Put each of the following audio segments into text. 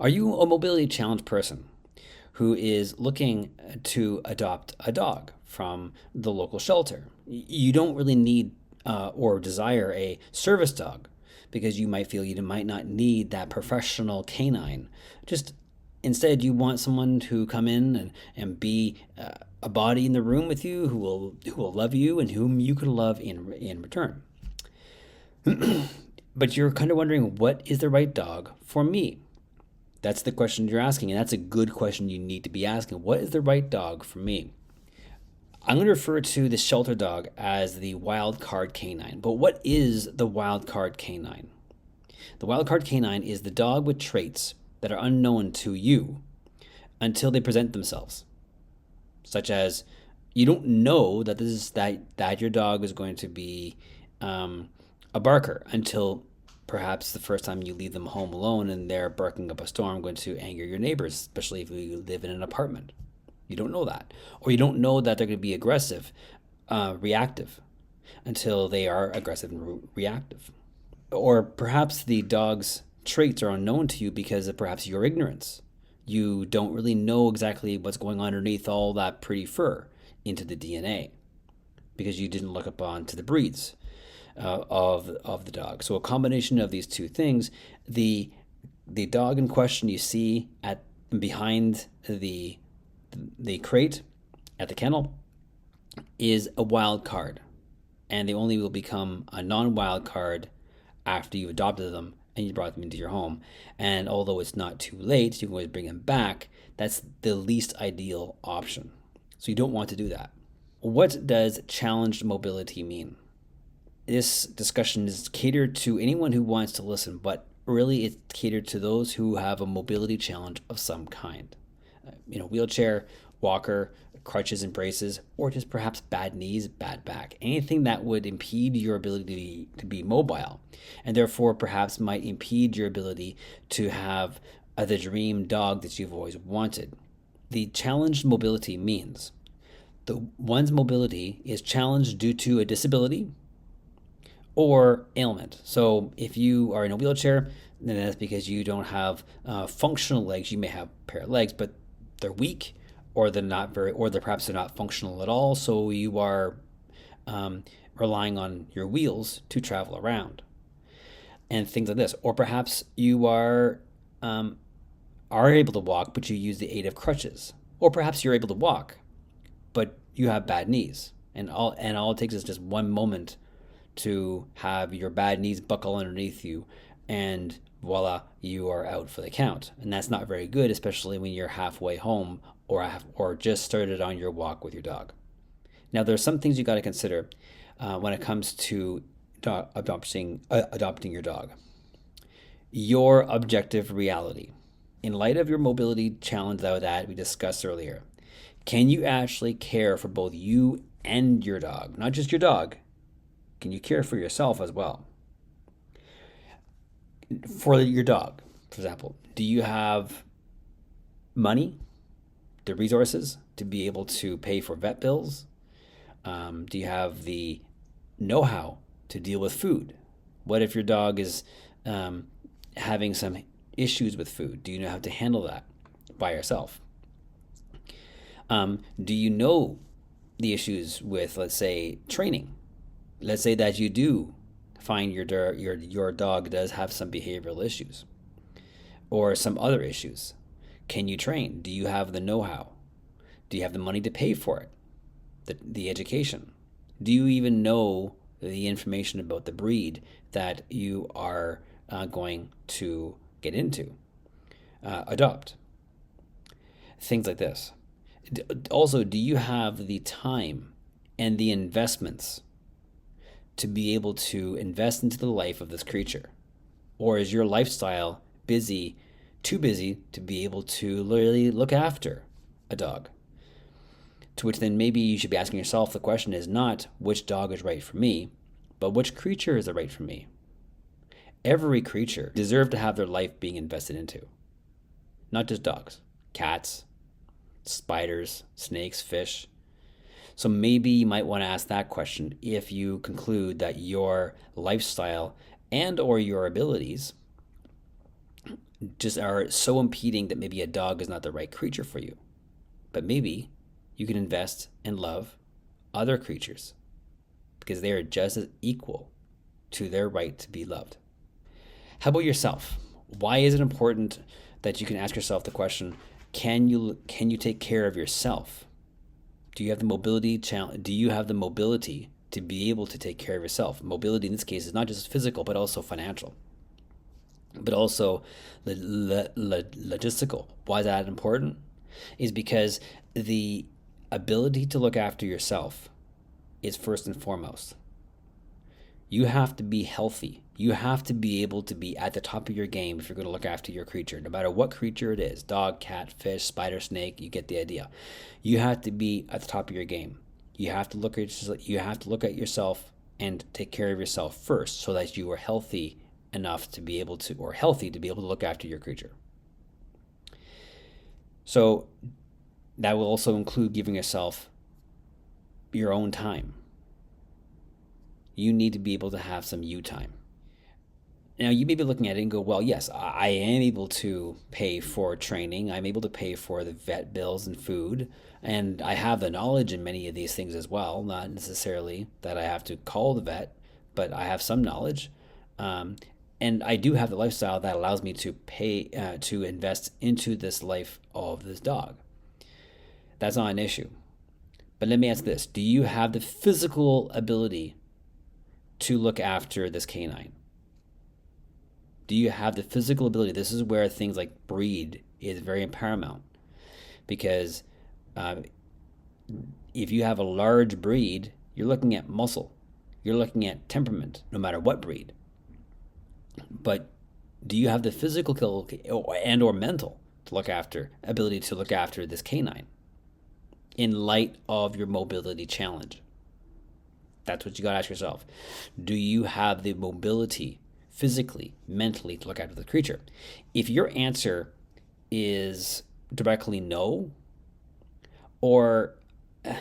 Are you a mobility challenged person who is looking to adopt a dog from the local shelter? You don't really need or desire a service dog because you might feel you might not need that professional canine. Just instead, you want someone to come in and be a body in the room with you who will love you and whom you can love in return. But you're kind of wondering, what is the right dog for me? That's the question you're asking, and that's a good question you need to be asking. What is the right dog for me? I'm going to refer to the shelter dog as the wild card canine. But what is the wild card canine? The wild card canine is the dog with traits that are unknown to you until they present themselves, such as you don't know that your dog is going to be a barker until perhaps the first time you leave them home alone and they're barking up a storm going to anger your neighbors, especially if you live in an apartment. You don't know that. Or you don't know that they're going to be aggressive, reactive, until they are aggressive and reactive. Or perhaps the dog's traits are unknown to you because of perhaps your ignorance. You don't really know exactly what's going on underneath all that pretty fur into the DNA because you didn't look up onto the breeds of the dog. So a combination of these two things, the dog in question you see at behind the crate at the kennel is a wild card, and they only will become a non-wild card after you've adopted them and you brought them into your home. And although it's not too late, you can always bring them back. That's the least ideal option. So you don't want to do that. What does challenged mobility mean? This discussion is catered to anyone who wants to listen, but really it's catered to those who have a mobility challenge of some kind. Wheelchair, walker, crutches and braces, or just perhaps bad knees, bad back, anything that would impede your ability to be mobile, and therefore perhaps might impede your ability to have the dream dog that you've always wanted. The challenged mobility means one's mobility is challenged due to a disability or ailment. So if you are in a wheelchair, then that's because you don't have functional legs. You may have a pair of legs, but they're weak, or they're perhaps they're not functional at all. So you are relying on your wheels to travel around, and things like this. Or perhaps you are able to walk, but you use the aid of crutches. Or perhaps you're able to walk, but you have bad knees, and all it takes is just one moment to have your bad knees buckle underneath you, and voila, you are out for the count. And that's not very good, especially when you're halfway home or just started on your walk with your dog. Now, there's some things you got to consider when it comes to adopting your dog. Your objective reality. In light of your mobility challenge that we discussed earlier, can you actually care for both you and your dog? Not just your dog. Can you care for yourself as well? For your dog, for example, do you have money, the resources to be able to pay for vet bills? Do you have the know-how to deal with food? What if your dog is having some issues with food? Do you know how to handle that by yourself? Do you know the issues with, let's say, training? Let's say that you do find your dog does have some behavioral issues or some other issues. Can you train? Do you have the know-how? Do you have the money to pay for it? The education? Do you even know the information about the breed that you are going to get into, adopt? Things like this. Also, do you have the time and the investments to be able to invest into the life of this creature? Or is your lifestyle too busy to be able to literally look after a dog? To which then maybe you should be asking yourself, the question is not which dog is right for me, but which creature is right for me? Every creature deserves to have their life being invested into. Not just dogs, cats, spiders, snakes, fish. So maybe you might want to ask that question if you conclude that your lifestyle and or your abilities just are so impeding that maybe a dog is not the right creature for you. But maybe you can invest and love other creatures because they are just as equal to their right to be loved. How about yourself? Why is it important that you can ask yourself the question, can you take care of yourself? Do you have the mobility to be able to take care of yourself? Mobility in this case is not just physical, but also financial, but also logistical. Why is that important? Is because the ability to look after yourself is first and foremost. You have to be healthy. You have to be able to be at the top of your game if you're going to look after your creature, no matter what creature it is, dog, cat, fish, spider, snake, you get the idea. You have to be at the top of your game. You have to look at yourself and take care of yourself first so that you are healthy enough to be able to, or healthy to be able to look after your creature. So that will also include giving yourself your own time. You need to be able to have some you time. Now, you may be looking at it and go, well, yes, I am able to pay for training. I'm able to pay for the vet bills and food. And I have the knowledge in many of these things as well. Not necessarily that I have to call the vet, but I have some knowledge. And I do have the lifestyle that allows me to pay, to invest into this life of this dog. That's not an issue. But let me ask this. Do you have the physical ability to look after this canine? Do you have the physical ability? This is where things like breed is very paramount, because if you have a large breed, you're looking at muscle, you're looking at temperament, no matter what breed. But do you have the physical and or mental ability to look after this canine in light of your mobility challenge? That's what you got to ask yourself. Do you have the mobility physically, mentally to look after the creature? If your answer is directly no, or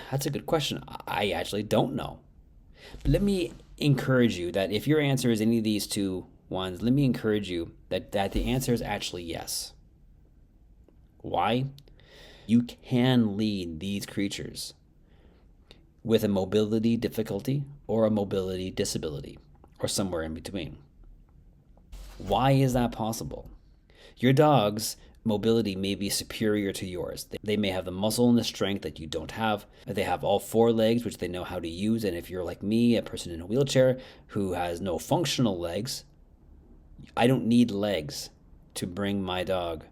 that's a good question, I actually don't know. But let me encourage you that if your answer is any of these two ones, let me encourage you that the answer is actually yes. Why? You can lead these creatures with a mobility difficulty or a mobility disability, or somewhere in between. Why is that possible? Your dog's mobility may be superior to yours. They may have the muscle and the strength that you don't have. They have all four legs, which they know how to use. And if you're like me, a person in a wheelchair who has no functional legs, I don't need legs to bring my dog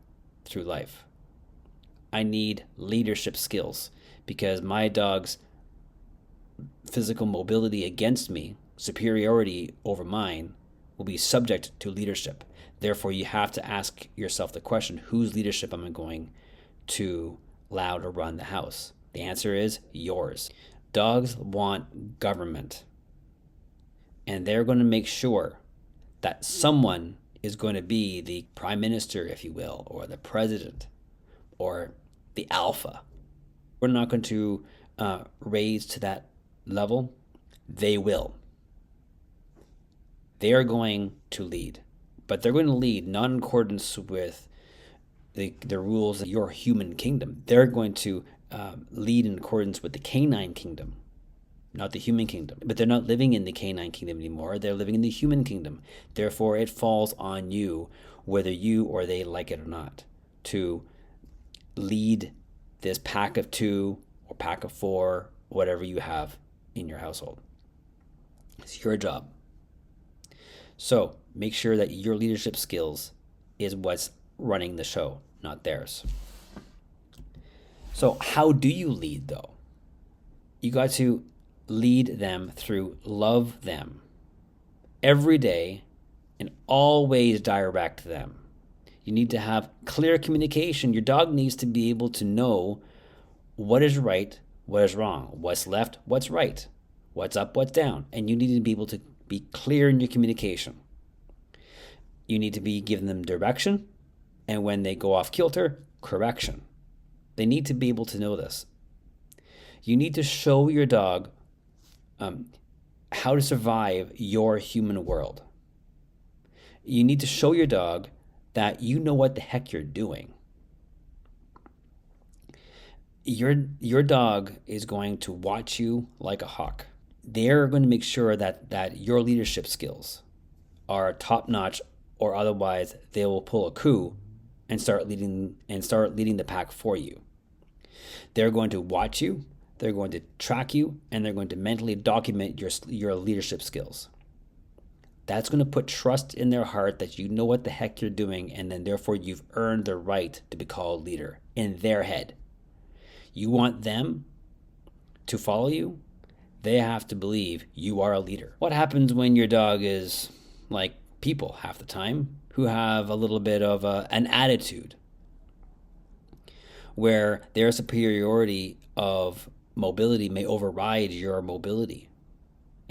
through life. I need leadership skills, because my dog's physical mobility against me, superiority over mine, will be subject to leadership. Therefore, you have to ask yourself the question, whose leadership am I going to allow to run the house? The answer is yours. Dogs want government, and they're going to make sure that someone is going to be the prime minister, if you will, or the president, or the alpha. We're not going to raise to that level. They will. They are going to lead, but they're going to lead not in accordance with the rules of your human kingdom. They're going to lead in accordance with the canine kingdom, not the human kingdom. But they're not living in the canine kingdom anymore. They're living in the human kingdom. Therefore, it falls on you, whether you or they like it or not, to lead this pack of 2 or pack of 4, whatever you have in your household. It's your job. So make sure that your leadership skills is what's running the show, not theirs. So how do you lead, though? You got to lead them through love them every day and always direct them. You need to have clear communication. Your dog needs to be able to know what is right, what is wrong, what's left, what's right, what's up, what's down. And you need to be able to be clear in your communication. You need to be giving them direction, and when they go off kilter, correction. They need to be able to know this. You need to show your dog how to survive your human world. You need to show your dog that you know what the heck you're doing. Your dog is going to watch you like a hawk. They're going to make sure that your leadership skills are top notch, or otherwise they will pull a coup and start leading the pack for you. They're going to watch you, they're going to track you, and they're going to mentally document your leadership skills. That's going to put trust in their heart that you know what the heck you're doing, and then therefore you've earned the right to be called leader in their head. You want them to follow you, they have to believe you are a leader. What happens when your dog is like people half the time, who have a little bit of an attitude where their superiority of mobility may override your mobility,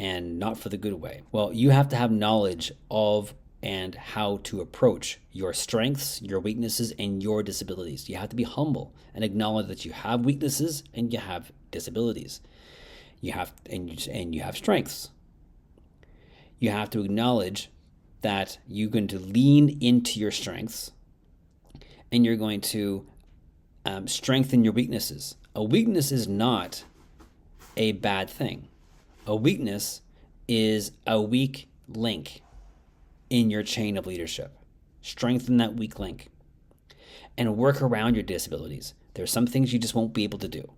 and not for the good way? Well, you have to have knowledge of and how to approach your strengths, your weaknesses, and your disabilities. You have to be humble and acknowledge that you have weaknesses and you have disabilities. You have strengths. You have to acknowledge that you're going to lean into your strengths and you're going to strengthen your weaknesses. A weakness is not a bad thing. A weakness is a weak link in your chain of leadership. Strengthen that weak link and work around your disabilities. There's some things you just won't be able to do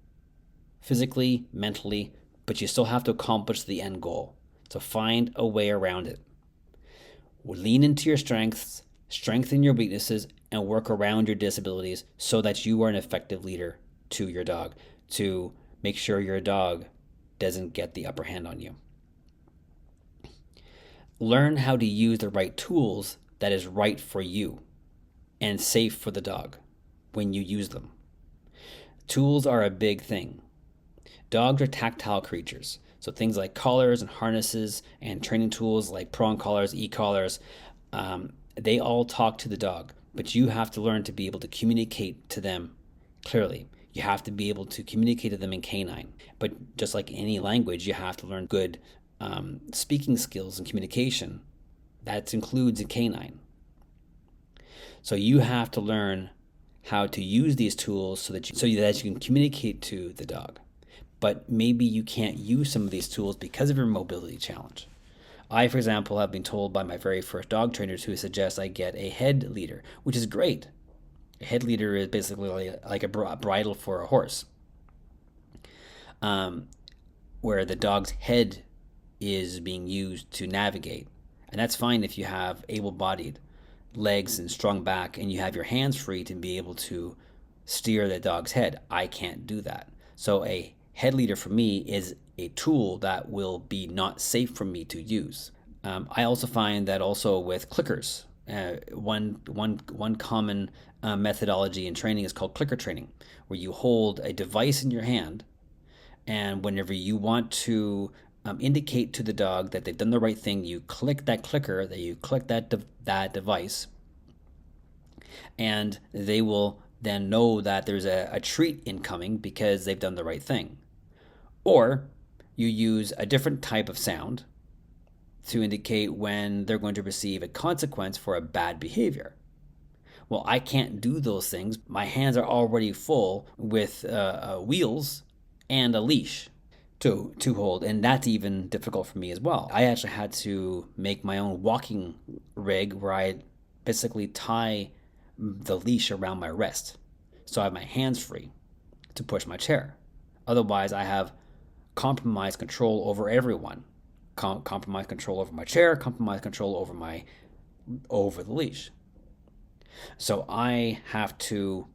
physically, mentally, but you still have to accomplish the end goal. So find a way around it. Lean into your strengths, strengthen your weaknesses, and work around your disabilities so that you are an effective leader to your dog, to make sure your dog doesn't get the upper hand on you. Learn how to use the right tools that is right for you and safe for the dog when you use them. Tools are a big thing. Dogs are tactile creatures. So things like collars and harnesses and training tools like prong collars, e-collars, they all talk to the dog, but you have to learn to be able to communicate to them clearly. You have to be able to communicate to them in canine. But just like any language, you have to learn good speaking skills and communication. That includes in canine. So you have to learn how to use these tools so that you can communicate to the dog. But maybe you can't use some of these tools because of your mobility challenge. I, for example, have been told by my very first dog trainers who suggest I get a head leader, which is great. A head leader is basically like a bridle for a horse, where the dog's head is being used to navigate. And that's fine if you have able-bodied legs and strong back and you have your hands free to be able to steer the dog's head. I can't do that. So a head leader for me is a tool that will be not safe for me to use. I also find that also with clickers, one common methodology in training is called clicker training, where you hold a device in your hand, and whenever you want to indicate to the dog that they've done the right thing, you click that clicker, that device, and they will then know that there's a treat incoming because they've done the right thing. Or you use a different type of sound to indicate when they're going to receive a consequence for a bad behavior. Well, I can't do those things. My hands are already full with wheels and a leash to hold, and that's even difficult for me as well. I actually had to make my own walking rig where I basically tie the leash around my wrist so I have my hands free to push my chair. Otherwise, I have compromised control over everyone. Compromised control over my chair, compromised control over the leash. So I have to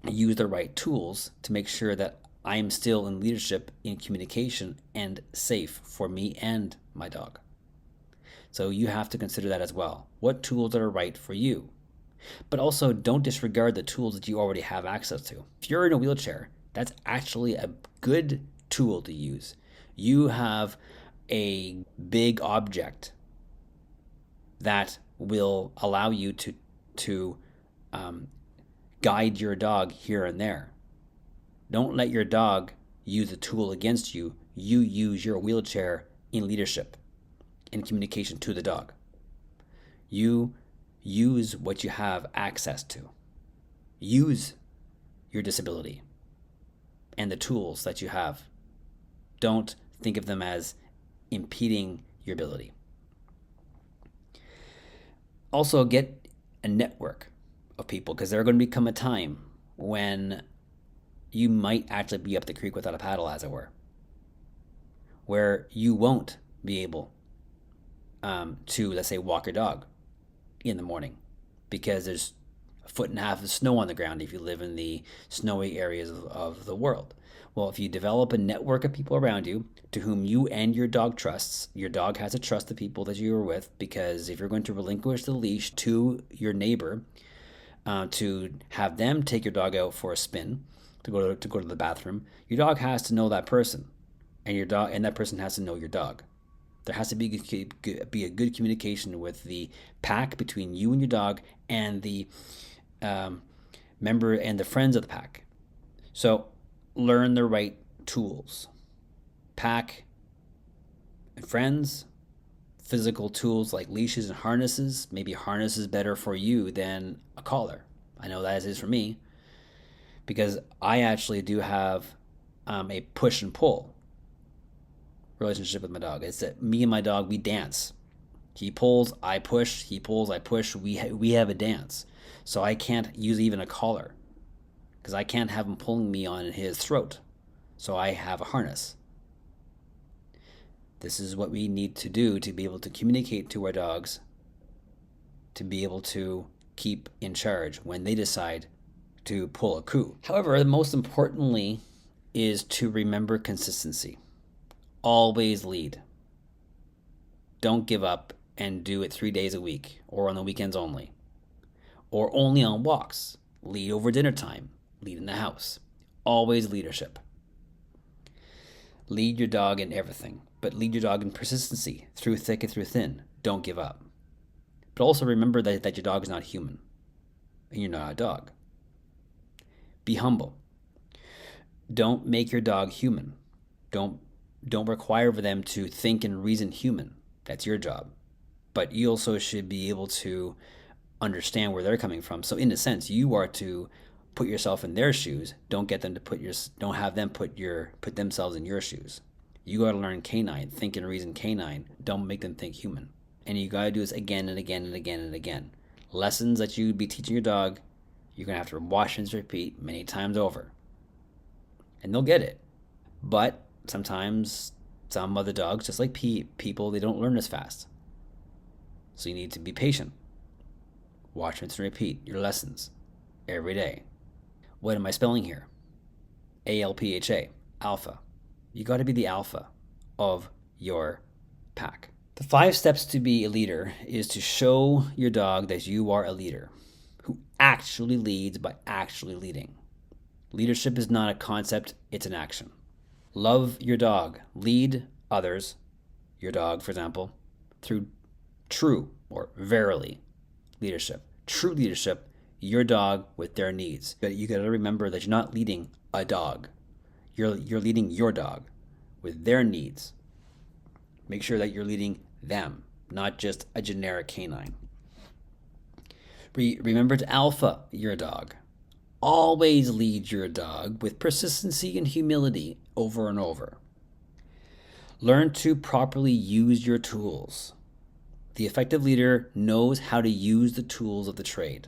use the right tools to make sure that I am still in leadership, in communication, and safe for me and my dog. So you have to consider that as well. What tools are right for you? But also don't disregard the tools that you already have access to. If you're in a wheelchair, that's actually a good tool to use. You have a big object that will allow you to guide your dog here and there. Don't let your dog use a tool against you. You use your wheelchair in leadership, in communication to the dog. You use what you have access to. Use your disability and the tools that you have. Don't think of them as impeding your ability. Also, get a network of people, because there going to become a time when you might actually be up the creek without a paddle, as it were, where you won't be able to, let's say, walk your dog in the morning because there's a foot and a half of snow on the ground if you live in the snowy areas of the world. Well, if you develop a network of people around you to whom you and your dog trusts, your dog has to trust the people that you are with, because if you're going to relinquish the leash to your neighbor to have them take your dog out for a spin, to go to the bathroom, your dog has to know that person, and that person has to know your dog. There has to be a good communication with the pack between you and your dog and the member and the friends of the pack. So learn the right tools. Pack and friends, physical tools like leashes and harnesses. Maybe a harness is better for you than a collar. I know that is for me, because I actually do have a push and pull relationship with my dog. It's that me and my dog, we dance. He pulls, I push. He pulls, I push. We have a dance. So I can't use even a collar, because I can't have him pulling me on his throat. So I have a harness. This is what we need to do to be able to communicate to our dogs, to be able to keep in charge when they decide to pull a coup. However, most importantly is to remember consistency. Always lead. Don't give up and do it 3 days a week or on the weekends only, or only on walks. Lead over dinner time. Lead in the house. Always leadership. Lead your dog in everything, but lead your dog in persistency, through thick and through thin. Don't give up. But also remember that your dog is not human, and you're not a dog. Be humble. Don't make your dog human. Don't require for them to think and reason human. That's your job. But you also should be able to understand where they're coming from. So in a sense, you are to put yourself in their shoes. Don't have them put themselves in your shoes. You got to learn canine, think and reason canine. Don't make them think human. And you got to do this again and again and again and again. Lessons that you be teaching your dog, you're going to have to wash and repeat many times over. And they'll get it. But sometimes some other dogs, just like people, they don't learn as fast. So you need to be patient. Watch, rinse, and repeat your lessons every day. What am I spelling here? ALPHA, alpha. You got to be the alpha of your pack. The 5 steps to be a leader is to show your dog that you are a leader who actually leads by actually leading. Leadership is not a concept, it's an action. Love your dog. Lead others, your dog, for example, through true or verily leadership. True leadership, your dog with their needs. But you got to remember that you're not leading a dog. You're leading your dog with their needs. Make sure that you're leading them, not just a generic canine. Remember to alpha your dog. Always lead your dog with persistency and humility over and over. Learn to properly use your tools. The effective leader knows how to use the tools of the trade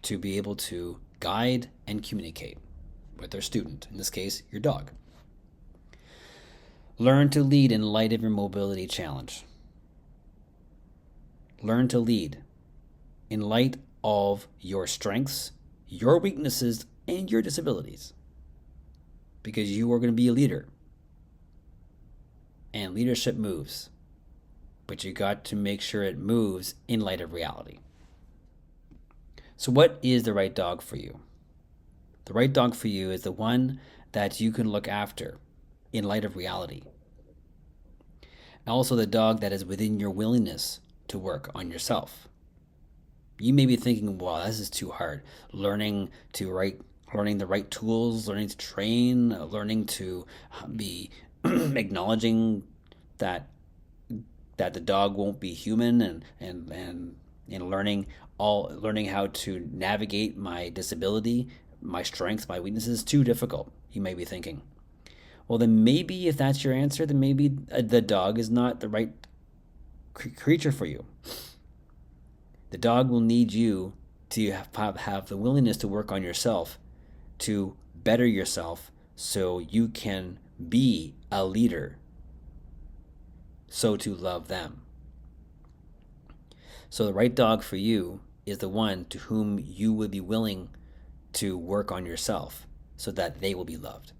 to be able to guide and communicate with their student, in this case, your dog. Learn to lead in light of your mobility challenge. Learn to lead in light of your strengths, your weaknesses, and your disabilities, because you are going to be a leader. And leadership moves, but you got to make sure it moves in light of reality. So what is the right dog for you? The right dog for you is the one that you can look after in light of reality. And also the dog that is within your willingness to work on yourself. You may be thinking, wow, this is too hard. Learning the right tools, learning to train, learning to be acknowledging that that the dog won't be human and learning how to navigate my disability, my strengths, my weaknesses, too difficult, you may be thinking. Well, then maybe if that's your answer, then maybe the dog is not the right creature for you. The dog will need you to have the willingness to work on yourself, to better yourself so you can be a leader, so to love them. So the right dog for you is the one to whom you would be willing to work on yourself so that they will be loved.